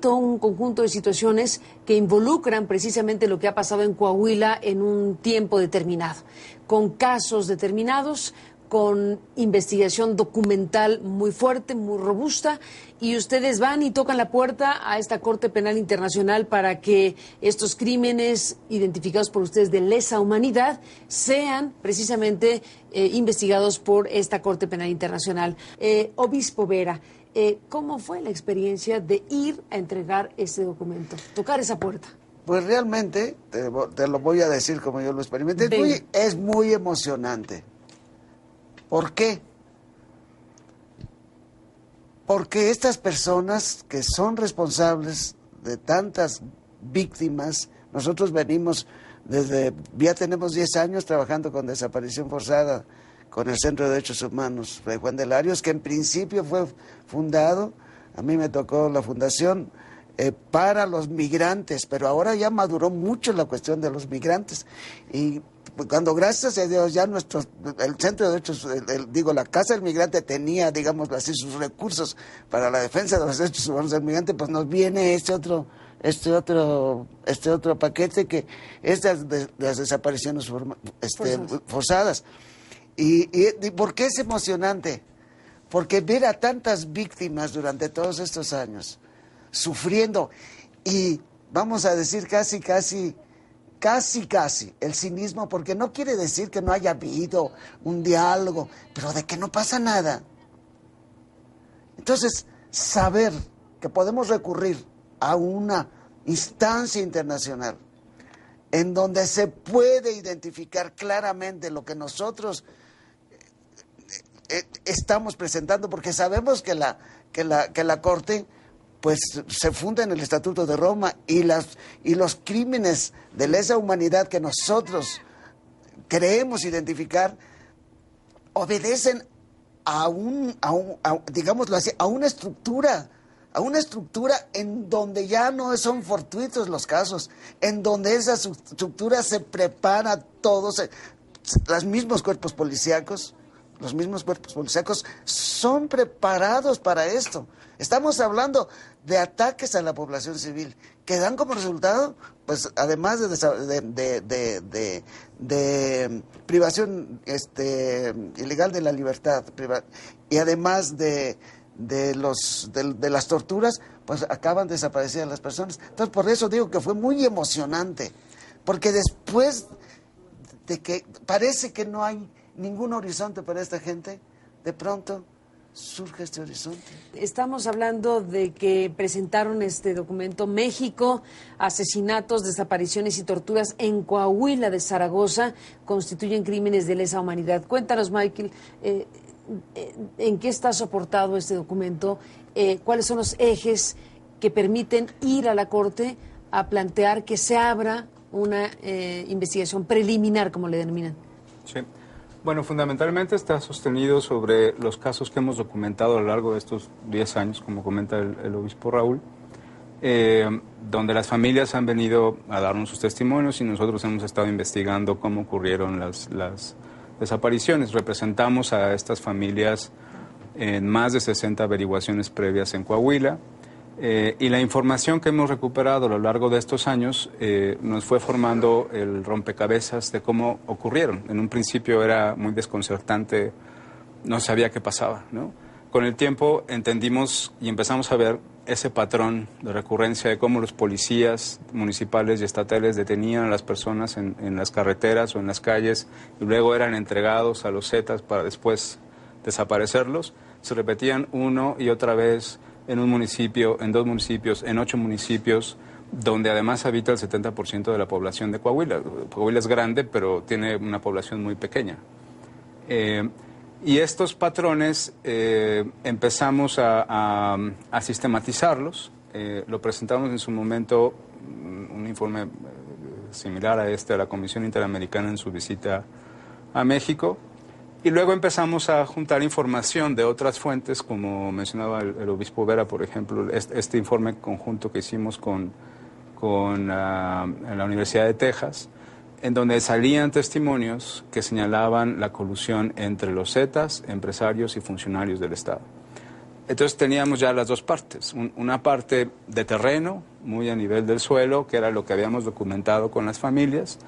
visto un conjunto de situaciones que involucran precisamente lo que ha pasado en Coahuila en un tiempo determinado, con casos determinados, con investigación documental muy fuerte, muy robusta, y ustedes van y tocan la puerta a esta Corte Penal Internacional para que estos crímenes identificados por ustedes de lesa humanidad sean precisamente investigados por esta Corte Penal Internacional. Obispo Vera, ¿cómo fue la experiencia de ir a entregar ese documento, tocar esa puerta? Pues realmente, te lo voy a decir como yo lo experimenté, es muy emocionante. ¿Por qué? Porque estas personas que son responsables de tantas víctimas, nosotros venimos ya tenemos 10 años trabajando con desaparición forzada, con el Centro de Derechos Humanos Fray Juan de Larios, que en principio fue fundado, a mí me tocó la fundación para los migrantes, pero ahora ya maduró mucho la cuestión de los migrantes, y cuando gracias a Dios ya el Centro de Derechos, la Casa del Migrante tenía, digamos así, sus recursos para la defensa de los derechos humanos del migrante, pues nos viene este otro paquete que es de las desapariciones forzadas. ¿Y por qué es emocionante? Porque ver a tantas víctimas durante todos estos años sufriendo y vamos a decir casi el cinismo, porque no quiere decir que no haya habido un diálogo, pero de que no pasa nada. Entonces, saber que podemos recurrir a una instancia internacional en donde se puede identificar claramente lo que nosotros estamos presentando, porque sabemos que la Corte pues se funda en el Estatuto de Roma y los crímenes de lesa humanidad que nosotros creemos identificar obedecen digámoslo así, a una estructura en donde ya no son fortuitos los casos, en donde esa estructura se prepara todos, los mismos cuerpos policíacos son preparados para esto. Estamos hablando de ataques a la población civil que dan como resultado, pues además de privación ilegal de la libertad y además de las torturas, pues acaban desaparecidas las personas. Entonces por eso digo que fue muy emocionante, porque después de que parece que no hay ningún horizonte para esta gente, de pronto surge este horizonte. Estamos hablando de que presentaron este documento México, asesinatos, desapariciones y torturas en Coahuila de Zaragoza constituyen crímenes de lesa humanidad. Cuéntanos, Michael, ¿en qué está soportado este documento? ¿Cuáles son los ejes que permiten ir a la Corte a plantear que se abra una investigación preliminar, como le denominan? Sí. Bueno, fundamentalmente está sostenido sobre los casos que hemos documentado a lo largo de estos 10 años, como comenta el obispo Raúl, donde las familias han venido a darnos sus testimonios y nosotros hemos estado investigando cómo ocurrieron las desapariciones. Representamos a estas familias en más de 60 averiguaciones previas en Coahuila. Y la información que hemos recuperado a lo largo de estos años nos fue formando el rompecabezas de cómo ocurrieron. En un principio era muy desconcertante, no sabía qué pasaba, ¿no? Con el tiempo entendimos y empezamos a ver ese patrón de recurrencia de cómo los policías municipales y estatales detenían a las personas en las carreteras o en las calles y luego eran entregados a los Zetas para después desaparecerlos. Se repetían uno y otra vez en un municipio, en 2 municipios, en 8 municipios, donde además habita el 70% de la población de Coahuila. Coahuila es grande, pero tiene una población muy pequeña. Y estos patrones empezamos a sistematizarlos. Lo presentamos en su momento, un informe similar a este, a la Comisión Interamericana en su visita a México. Y luego empezamos a juntar información de otras fuentes, como mencionaba el obispo Vera, por ejemplo, este informe conjunto que hicimos con la Universidad de Texas, en donde salían testimonios que señalaban la colusión entre los Zetas, empresarios y funcionarios del Estado. Entonces teníamos ya las dos partes, una parte de terreno, muy a nivel del suelo, que era lo que habíamos documentado con las familias,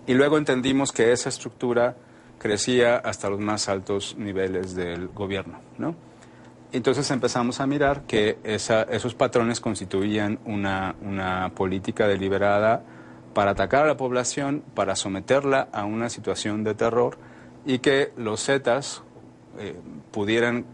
y luego entendimos que esa estructura crecía hasta los más altos niveles del gobierno, ¿no? Entonces empezamos a mirar que esos patrones constituían una política deliberada para atacar a la población, para someterla a una situación de terror y que los Zetas pudieran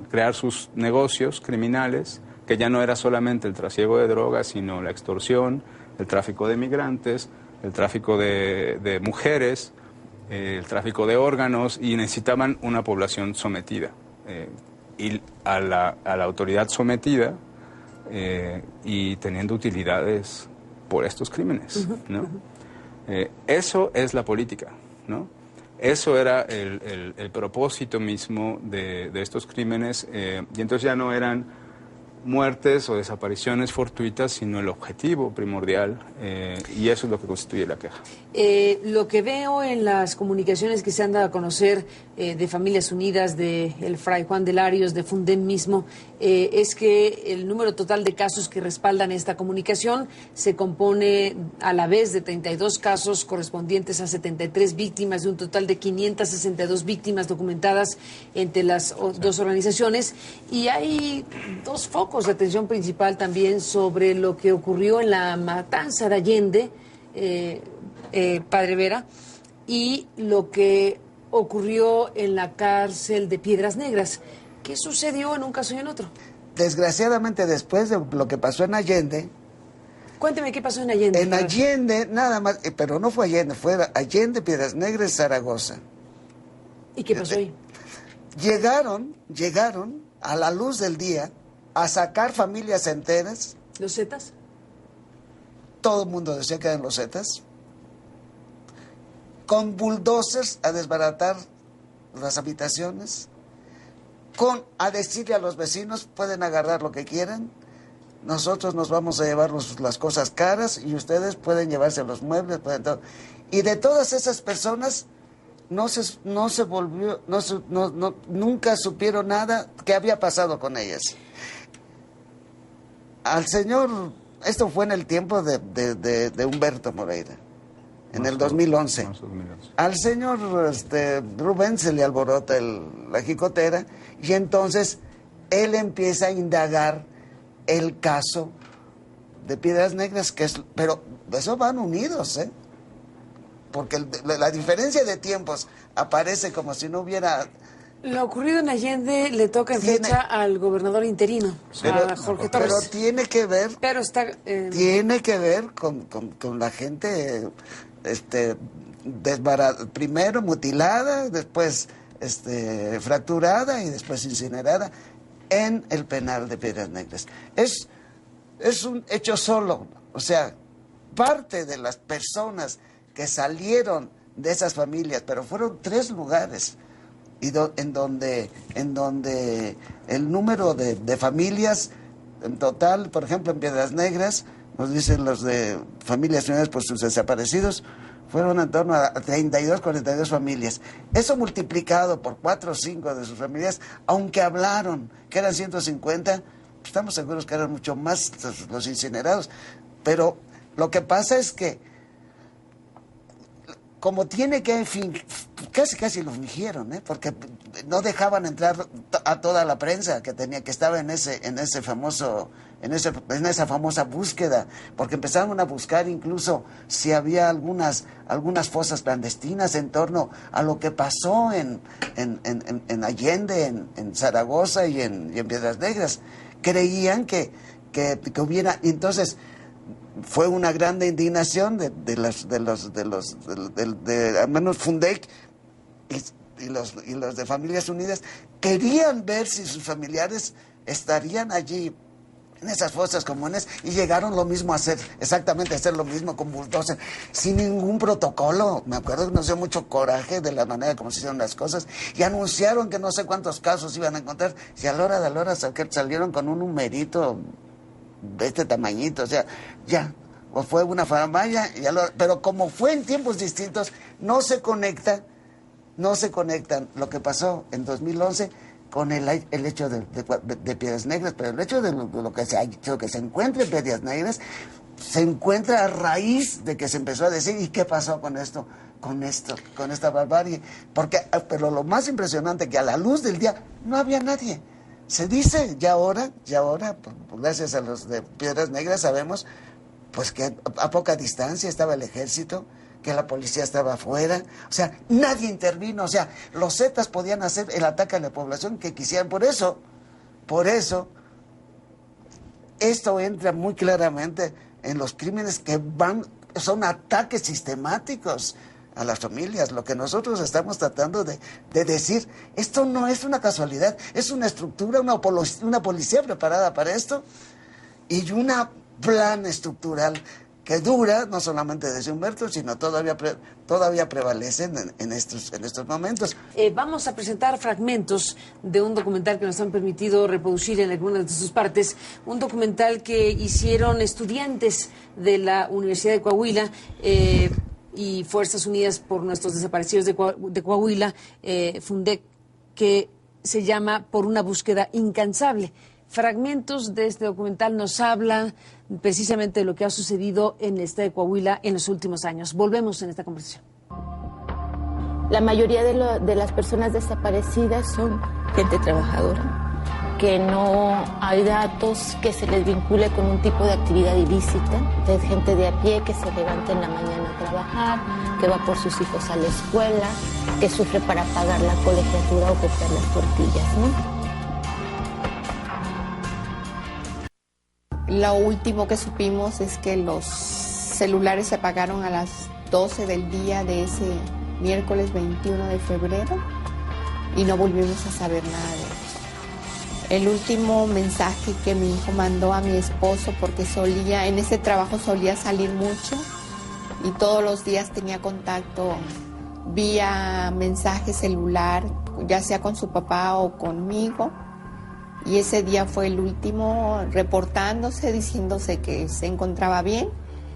crear sus negocios criminales, que ya no era solamente el trasiego de drogas, sino la extorsión, el tráfico de migrantes, el tráfico de mujeres, el tráfico de órganos, y necesitaban una población sometida. Y a la autoridad sometida y teniendo utilidades por estos crímenes, ¿no? Eso es la política, ¿no? Eso era el propósito mismo de estos crímenes, y entonces ya no eran muertes o desapariciones fortuitas, sino el objetivo primordial, y eso es lo que constituye la queja. Lo que veo en las comunicaciones que se han dado a conocer de Familias Unidas, de el Fray Juan de Larios, de Fundem mismo, es que el número total de casos que respaldan esta comunicación se compone a la vez de 32 casos correspondientes a 73 víctimas, de un total de 562 víctimas documentadas entre las dos organizaciones, y hay dos focos de atención principal también sobre lo que ocurrió en la matanza de Allende, Padre Vera, y lo que ocurrió en la cárcel de Piedras Negras. ¿Qué sucedió en un caso y en otro? Desgraciadamente, después de lo que pasó en Allende... Cuénteme qué pasó en Allende. En Allende, nada más, pero no fue Allende, fue Allende, Piedras Negras, Zaragoza. ¿Y qué pasó ahí? Llegaron a la luz del día a sacar familias enteras. ¿Los Zetas? Todo el mundo decía que eran los Zetas. Con bulldozers a desbaratar las habitaciones, a decirle a los vecinos, pueden agarrar lo que quieran, nosotros nos vamos a llevar las cosas caras y ustedes pueden llevarse los muebles, pueden todo. Y de todas esas personas nunca supieron nada que había pasado con ellas. Al señor, esto fue en el tiempo de Humberto Moreira, en el 2011. Al señor Rubén se le alborota la jicotera, y entonces él empieza a indagar el caso de Piedras Negras, pero eso van unidos, porque la diferencia de tiempos aparece como si no hubiera... Lo ocurrido en Allende le toca en fecha al gobernador interino, a Jorge Torres. Pero tiene que ver... Pero está... Tiene que ver con la gente... primero mutilada, después fracturada y después incinerada en el penal de Piedras Negras. Es un hecho solo, o sea, parte de las personas que salieron de esas familias, pero fueron 3 lugares en donde el número de familias en total, por ejemplo en Piedras Negras, nos dicen los de Familias Unidas por sus desaparecidos, fueron en torno a 32, 42 familias. Eso multiplicado por 4 o 5 de sus familias, aunque hablaron que eran 150, estamos seguros que eran mucho más los incinerados. Pero lo que pasa es que, como tiene que casi lo fingieron, porque no dejaban entrar a toda la prensa que estaba en esa famosa búsqueda, porque empezaron a buscar incluso si había algunas fosas clandestinas en torno a lo que pasó en Allende, en Zaragoza y en Piedras Negras. Creían que hubiera, entonces fue una gran indignación de al menos Fundec y los de Familias Unidas. Querían ver si sus familiares estarían allí en esas fosas comunes, y llegaron lo mismo a hacer lo mismo con bulldozer, sin ningún protocolo. Me acuerdo que nos dio mucho coraje de la manera como se hicieron las cosas, y anunciaron que no sé cuántos casos iban a encontrar, y a la hora de la hora salieron con un numerito de este tamañito, o sea, ya, o fue una faramaya, pero como fue en tiempos distintos, no se conectan lo que pasó en 2011 con el hecho de Piedras Negras, pero el hecho de lo que se ha hecho, que se encuentre en Piedras Negras, se encuentra a raíz de que se empezó a decir, ¿y qué pasó con esto? Con esta barbarie. Pero lo más impresionante, que a la luz del día no había nadie. Se dice, ya ahora, gracias a los de Piedras Negras, sabemos pues que a poca distancia estaba el ejército, que la policía estaba afuera, o sea, nadie intervino, o sea, los Zetas podían hacer el ataque a la población que quisieran. Por eso, esto entra muy claramente en los crímenes que son ataques sistemáticos a las familias. Lo que nosotros estamos tratando de decir, esto no es una casualidad, es una estructura, una policía preparada para esto y un plan estructural que dura, no solamente desde Humberto, sino todavía prevalecen en estos momentos. Vamos a presentar fragmentos de un documental que nos han permitido reproducir en algunas de sus partes, un documental que hicieron estudiantes de la Universidad de Coahuila y Fuerzas Unidas por Nuestros Desaparecidos de Coahuila, FUNDEC, que se llama Por una búsqueda incansable. Fragmentos de este documental nos hablan precisamente de lo que ha sucedido en el estado de Coahuila en los últimos años. Volvemos en esta conversación. La mayoría de las personas desaparecidas son gente trabajadora, que no hay datos que se les vincule con un tipo de actividad ilícita. Es gente de a pie que se levanta en la mañana a trabajar, que va por sus hijos a la escuela, que sufre para pagar la colegiatura o comprar las tortillas, ¿no? Lo último que supimos es que los celulares se apagaron a las 12 del día de ese miércoles 21 de febrero y no volvimos a saber nada de ellos. El último mensaje que mi hijo mandó a mi esposo, porque en ese trabajo solía salir mucho y todos los días tenía contacto vía mensaje celular, ya sea con su papá o conmigo. Y ese día fue el último reportándose, diciéndose que se encontraba bien.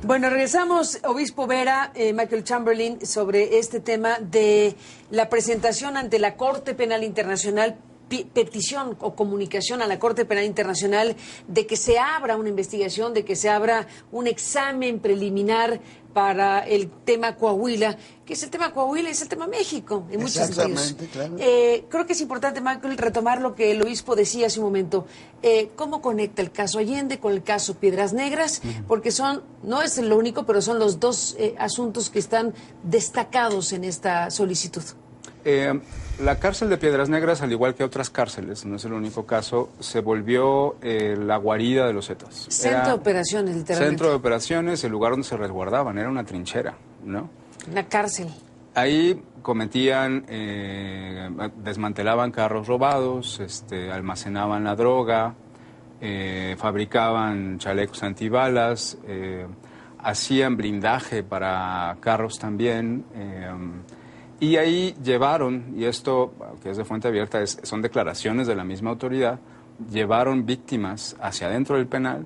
Bueno, regresamos, Obispo Vera, Michael Chamberlain, sobre este tema de la presentación ante la Corte Penal Internacional, petición o comunicación a la Corte Penal Internacional de que se abra una investigación, de que se abra un examen preliminar para el tema Coahuila, que es el tema Coahuila y es el tema México, en muchos sentidos. Claro. Creo que es importante, Michael, retomar lo que el obispo decía hace un momento. ¿Cómo conecta el caso Allende con el caso Piedras Negras? Porque no es lo único, pero son los dos asuntos que están destacados en esta solicitud. La cárcel de Piedras Negras, al igual que otras cárceles, no es el único caso, se volvió la guarida de los Zetas. Centro de operaciones, literalmente. Centro de operaciones, el lugar donde se resguardaban, era una trinchera, ¿no? Una cárcel. Ahí cometían, desmantelaban carros robados, almacenaban la droga, fabricaban chalecos antibalas, hacían blindaje para carros también. Y ahí llevaron, y esto que es de fuente abierta, son declaraciones de la misma autoridad, llevaron víctimas hacia adentro del penal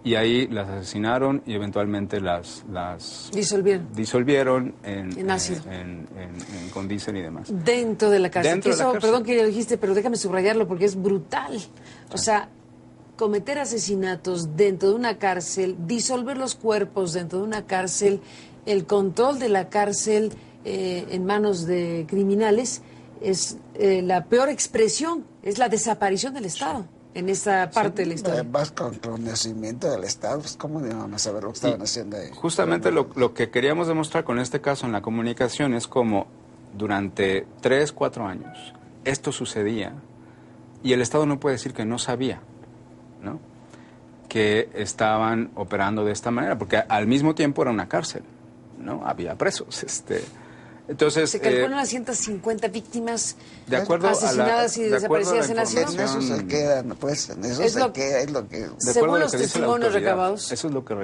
y ahí las asesinaron y eventualmente las disolvieron en ácido, con diésel y demás. Dentro de la cárcel. Cárcel. Perdón que ya lo dijiste, pero déjame subrayarlo porque es brutal. O sea, cometer asesinatos dentro de una cárcel, disolver los cuerpos dentro de una cárcel, el control de la cárcel en manos de criminales es la peor expresión, es la desaparición del Estado en esa parte de la historia. Además, con el nacimiento del Estado, pues ¿cómo iban a saber lo que estaban haciendo ahí? Justamente lo que queríamos demostrar con este caso en la comunicación es como durante 3, 4 años esto sucedía y el Estado no puede decir que no sabía, ¿no? Que estaban operando de esta manera, porque al mismo tiempo era una cárcel, ¿no? Había presos, Entonces, se calculan unas 150 víctimas de acuerdo asesinadas y desaparecidas en la ciudad. En eso se quedan, pues, en eso se queda, es lo que... Según los testimonios recabados. Eso es lo que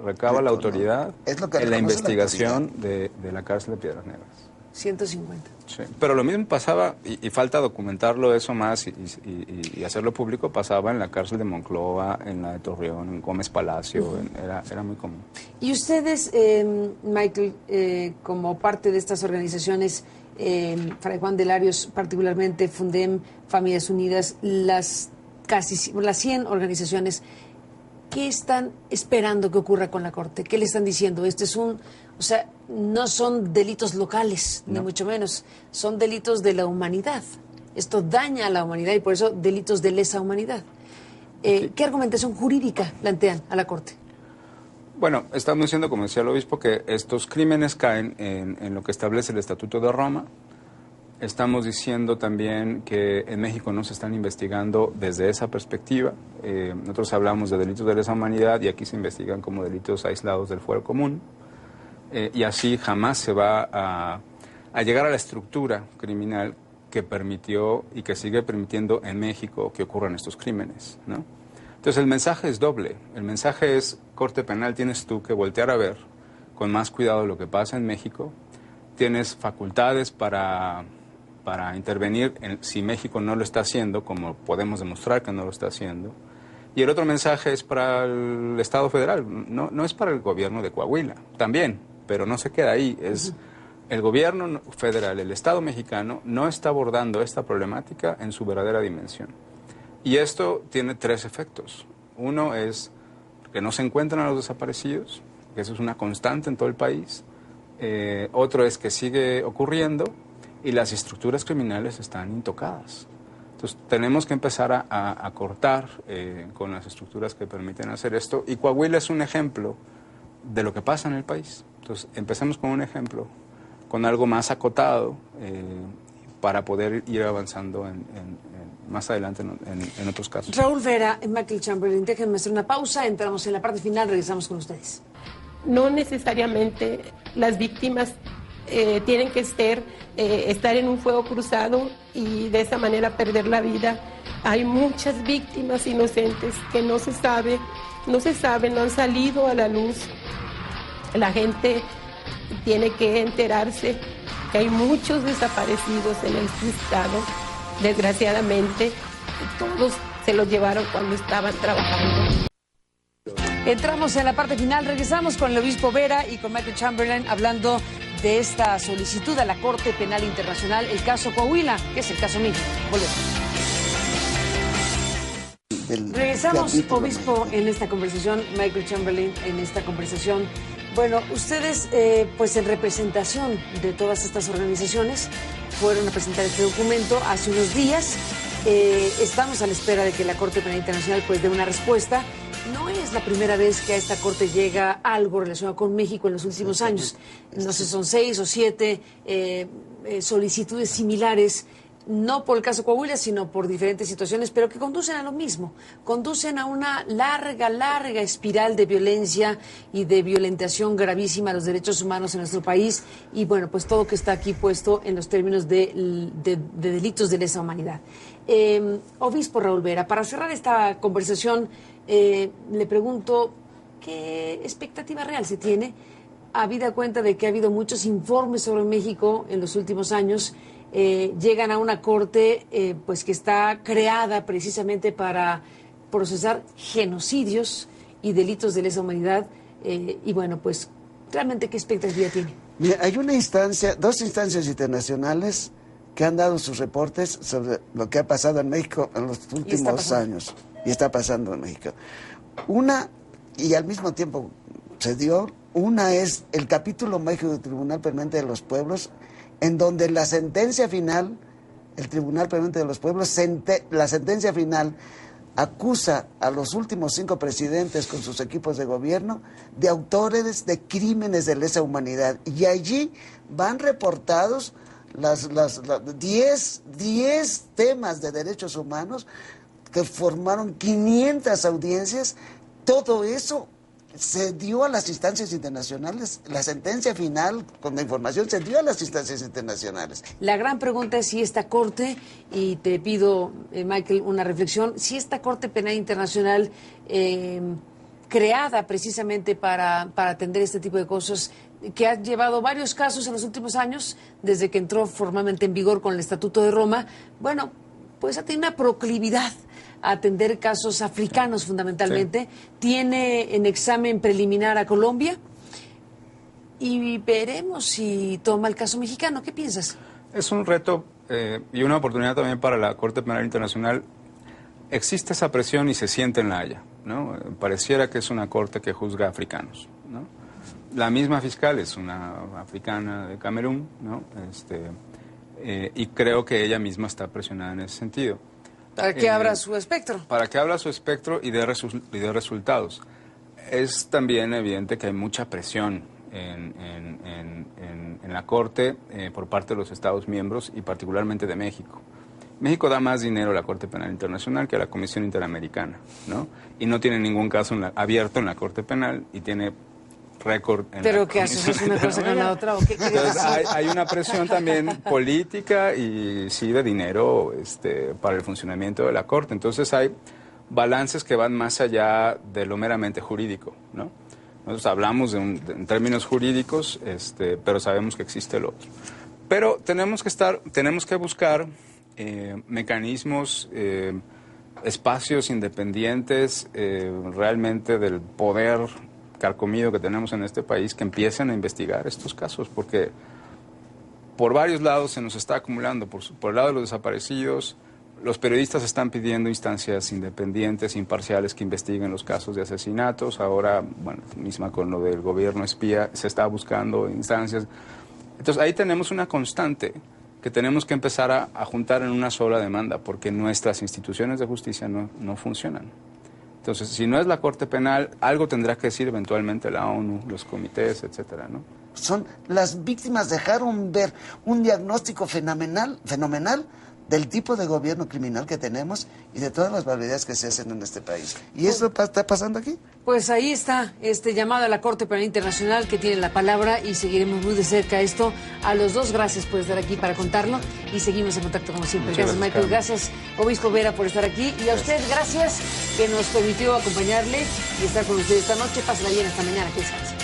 recaba la autoridad en la investigación de la cárcel de Piedras Negras. 150. Sí, pero lo mismo pasaba, y falta documentarlo eso más y hacerlo público, pasaba en la cárcel de Monclova, en la de Torreón, en Gómez Palacio, era muy común. Y ustedes, Michael, como parte de estas organizaciones, Fray Juan de Larios particularmente, Fundem, Familias Unidas, las 100 organizaciones, ¿qué están esperando que ocurra con la Corte? ¿Qué le están diciendo? O sea, no son delitos locales, ni mucho menos, son delitos de la humanidad. Esto daña a la humanidad y por eso delitos de lesa humanidad. ¿Qué argumentación jurídica plantean a la Corte? Bueno, estamos diciendo, como decía el obispo, que estos crímenes caen en lo que establece el Estatuto de Roma. Estamos diciendo también que en México no se están investigando desde esa perspectiva. Nosotros hablamos de delitos de lesa humanidad y aquí se investigan como delitos aislados del fuero común. Y así jamás se va a llegar a la estructura criminal que permitió y que sigue permitiendo en México que ocurran estos crímenes, ¿no? Entonces el mensaje es doble. El mensaje es, Corte Penal, tienes tú que voltear a ver con más cuidado lo que pasa en México. Tienes facultades para intervenir si México no lo está haciendo, como podemos demostrar que no lo está haciendo. Y el otro mensaje es para el Estado federal, no es para el gobierno de Coahuila, también, pero no se queda ahí. Es el gobierno federal, el Estado mexicano, no está abordando esta problemática en su verdadera dimensión. Y esto tiene 3 efectos. Uno es que no se encuentran a los desaparecidos, que eso es una constante en todo el país. Otro es que sigue ocurriendo y las estructuras criminales están intocadas. Entonces tenemos que empezar a cortar con las estructuras que permiten hacer esto. Y Coahuila es un ejemplo de lo que pasa en el país. Entonces empecemos con un ejemplo, con algo más acotado, para poder ir avanzando más adelante en otros casos. Raúl Vera, Michael Chamberlain, déjenme hacer una pausa, entramos en la parte final, regresamos con ustedes. No necesariamente las víctimas tienen que estar en un fuego cruzado y de esa manera perder la vida. Hay muchas víctimas inocentes que no se sabe, no han salido a la luz. La gente tiene que enterarse que hay muchos desaparecidos en este estado. Desgraciadamente, todos se los llevaron cuando estaban trabajando. Entramos en la parte final, regresamos con el obispo Vera y con Michael Chamberlain hablando de esta solicitud a la Corte Penal Internacional, el caso Coahuila, que es el caso México. Volvemos. Regresamos, obispo, en esta conversación, Michael Chamberlain, en esta conversación. Bueno, ustedes, pues en representación de todas estas organizaciones, fueron a presentar este documento hace unos días. Estamos a la espera de que la Corte Penal Internacional pues dé una respuesta. No es la primera vez que a esta Corte llega algo relacionado con México en los últimos años. No sé, son 6 o 7 solicitudes similares, no por el caso Coahuila, sino por diferentes situaciones, pero que conducen a lo mismo, conducen a una larga espiral de violencia y de violentación gravísima a los derechos humanos en nuestro país, y bueno, pues todo que está aquí puesto en los términos de delitos de lesa humanidad. Obispo Raúl Vera, para cerrar esta conversación, le pregunto, ¿qué expectativa real se tiene, habida cuenta de que ha habido muchos informes sobre México en los últimos años? Llegan a una corte pues que está creada precisamente para procesar genocidios y delitos de lesa humanidad, y bueno, pues realmente, ¿qué expectativa tiene? Mira, hay dos instancias internacionales que han dado sus reportes sobre lo que ha pasado en México en los últimos años, y está pasando en México. Una, y al mismo tiempo se dio, una es el capítulo México del Tribunal Permanente de los Pueblos, en donde la sentencia final, el Tribunal Permanente de los Pueblos, la sentencia final acusa a los últimos 5 presidentes con sus equipos de gobierno de autores de crímenes de lesa humanidad. Y allí van reportados las 10 temas de derechos humanos que formaron 500 audiencias. Todo eso se dio a las instancias internacionales. La sentencia final, con la información, se dio a las instancias internacionales. La gran pregunta es si esta Corte, y te pido, Michael, una reflexión, si esta Corte Penal Internacional, creada precisamente para atender este tipo de cosas, que ha llevado varios casos en los últimos años, desde que entró formalmente en vigor con el Estatuto de Roma, bueno, pues ha tenido una proclividad a atender casos africanos fundamentalmente. Sí. Tiene en examen preliminar a Colombia y veremos si toma el caso mexicano. ¿Qué piensas? Es un reto y una oportunidad también para la Corte Penal Internacional. Existe esa presión y se siente en La Haya, ¿no? Pareciera que es una corte que juzga a africanos, ¿no? La misma fiscal es una africana de Camerún, ¿no? Y creo que ella misma está presionada en ese sentido. Para que abra su espectro. Para que abra su espectro y dé resultados. Es también evidente que hay mucha presión en la Corte por parte de los Estados miembros y particularmente de México. México da más dinero a la Corte Penal Internacional que a la Comisión Interamericana, ¿no? Y no tiene ningún caso abierto en la Corte Penal y tiene récord en ¿Pero qué haces? ¿Es una cosa con la otra o qué quieres decir? Hay una presión también política y sí de dinero para el funcionamiento de la Corte. Entonces hay balances que van más allá de lo meramente jurídico, ¿no? Nosotros hablamos en términos jurídicos, pero sabemos que existe el otro. Pero tenemos que buscar mecanismos, espacios independientes realmente del poder carcomido que tenemos en este país que empiecen a investigar estos casos, porque por varios lados se nos está acumulando, por el lado de los desaparecidos, los periodistas están pidiendo instancias independientes, imparciales, que investiguen los casos de asesinatos. Ahora, bueno, misma con lo del gobierno espía, se está buscando instancias. Entonces ahí tenemos una constante que tenemos que empezar a juntar en una sola demanda, porque nuestras instituciones de justicia no funcionan. Entonces, si no es la Corte Penal, algo tendrá que decir eventualmente la ONU, los comités, etcétera, ¿no? Las víctimas dejaron ver un diagnóstico fenomenal del tipo de gobierno criminal que tenemos y de todas las barbaridades que se hacen en este país. ¿Y eso está pasando aquí? Pues ahí está este llamado a la Corte Penal Internacional, que tiene la palabra, y seguiremos muy de cerca esto. A los dos, gracias por estar aquí para contarlo y seguimos en contacto como siempre. Gracias, Michael. Gracias, Obispo Vera, por estar aquí. Y a usted, gracias, que nos permitió acompañarle y estar con usted esta noche. Pásenla bien esta mañana. Que descanse.